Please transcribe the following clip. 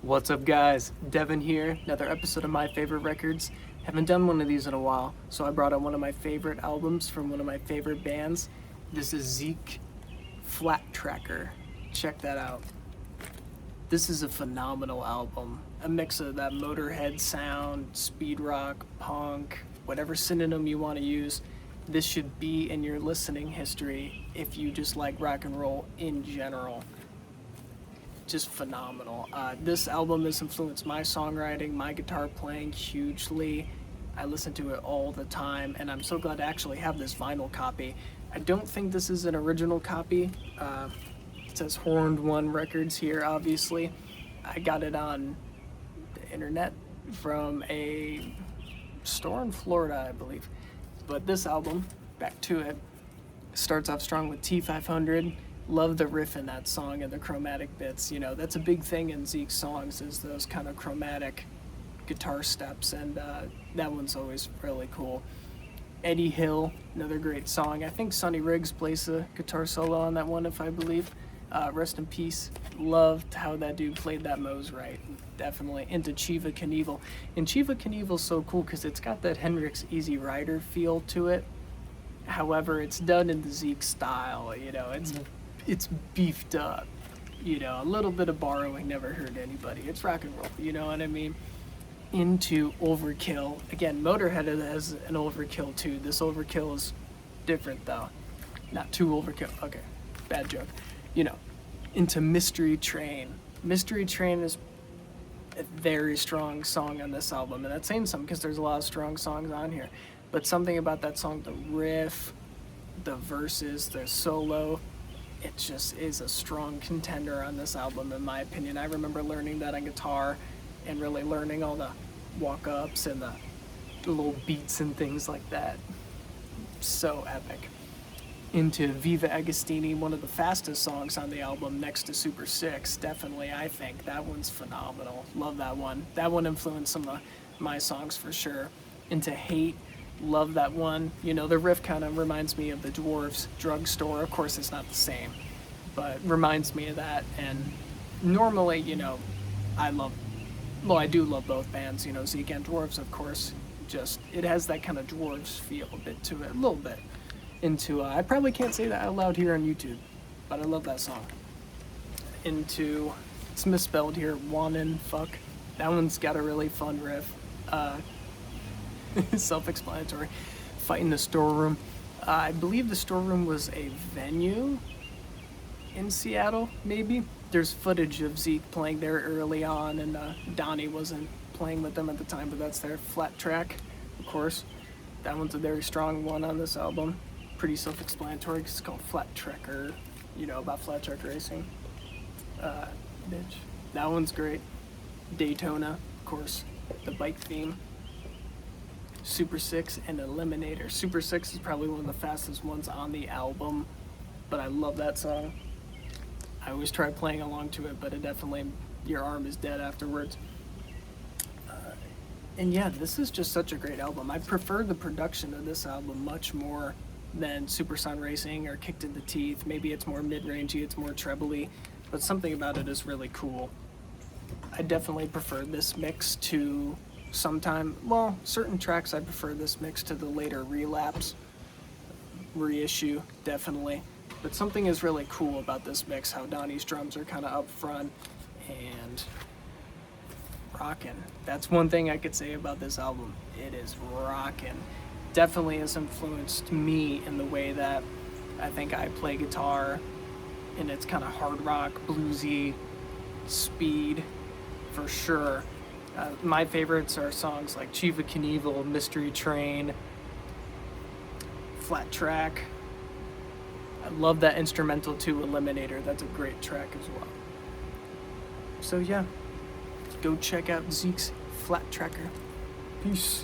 What's up, guys? Devin here, another episode of My Favorite Records. Haven't done one of these in a while, so I brought out one of my favorite albums from one of my favorite bands. This is Zeke, Flat Tracker. Check that out. This is a phenomenal album. A mix of that Motorhead sound, speed rock, punk, whatever synonym you want to use. This should be in your listening history if you just like rock and roll in general. Just phenomenal. This album has influenced my songwriting, my guitar playing hugely. I listen to it all the time, and I'm so glad to actually have this vinyl copy. I don't think this is an original copy. It says Horned One Records here, obviously. I got it on the internet from a store in Florida, I believe. But this album, back to it, starts off strong with T500. Love the riff in that song and the chromatic bits. You know, that's a big thing in Zeke's songs, is those kind of chromatic guitar steps, and that one's always really cool. Eddie Hill, another great song. I think Sonny Riggs plays a guitar solo on that one, if I believe. Rest in peace. Loved how that dude played that Mose right. Definitely into Chiva Knievel. And Chiva Knievel's so cool because it's got that Hendrix Easy Rider feel to it. However, it's done in the Zeke style, you know, it's beefed up, you know, a little bit of borrowing never hurt anybody. It's rock and roll, you know what I mean? Into Overkill. Again, Motorhead has an Overkill too. This Overkill is different though. Not too Overkill. Okay, bad joke. You know, into Mystery Train. Mystery Train is a very strong song on this album, and that's saying something because there's a lot of strong songs on here. But something about that song, the riff, the verses, the solo, it just is a strong contender on this album, in my opinion. I remember learning that on guitar and really learning all the walk-ups and the little beats and things like that. So epic. Into Viva Agostini, one of the fastest songs on the album next to Super 6. Definitely, I think. That one's phenomenal. Love that one. That one influenced some of my songs for sure. Into Hate. Love that one. You know, the riff kind of reminds me of the Dwarves Drugstore. Of course, it's not the same, but reminds me of that. And normally, you know, I do love both bands, you know, Zeke and Dwarves, of course. Just, it has that kind of Dwarves feel a bit to it, a little bit. Into, I probably can't say that out loud here on YouTube, but I love that song. Into, it's misspelled here, Wannin' Fuck. That one's got a really fun riff. Self-explanatory. Fight in the Storeroom. I believe the Storeroom was a venue in Seattle, maybe. There's footage of Zeke playing there early on, and Donnie wasn't playing with them at the time, but that's their flat track, of course. That one's a very strong one on this album. Pretty self-explanatory because it's called Flat Tracker, you know, about flat track racing. Bitch. That one's great. Daytona, of course, the bike theme. Super 6 and Eliminator. Super 6 is probably one of the fastest ones on the album, but I love that song. I always try playing along to it, but it definitely, your arm is dead afterwards. And yeah, this is just such a great album. I prefer the production of this album much more than Super Sun Racing or Kicked in the Teeth. Maybe it's more mid-rangey, it's more trebly, but something about it is really cool. I definitely prefer this mix to certain tracks I prefer this mix to the later Relapse reissue, definitely. But something is really cool about this mix, how Donnie's drums are kind of up front and rockin'. That's one thing I could say about this album. It is rockin'. Definitely has influenced me in the way that I think I play guitar, and it's kind of hard rock, bluesy, speed, for sure. My favorites are songs like Chiva Knievel, Mystery Train, Flat Track. I love that instrumental too, Eliminator. That's a great track as well. So yeah, go check out Zeke's Flat Tracker. Peace.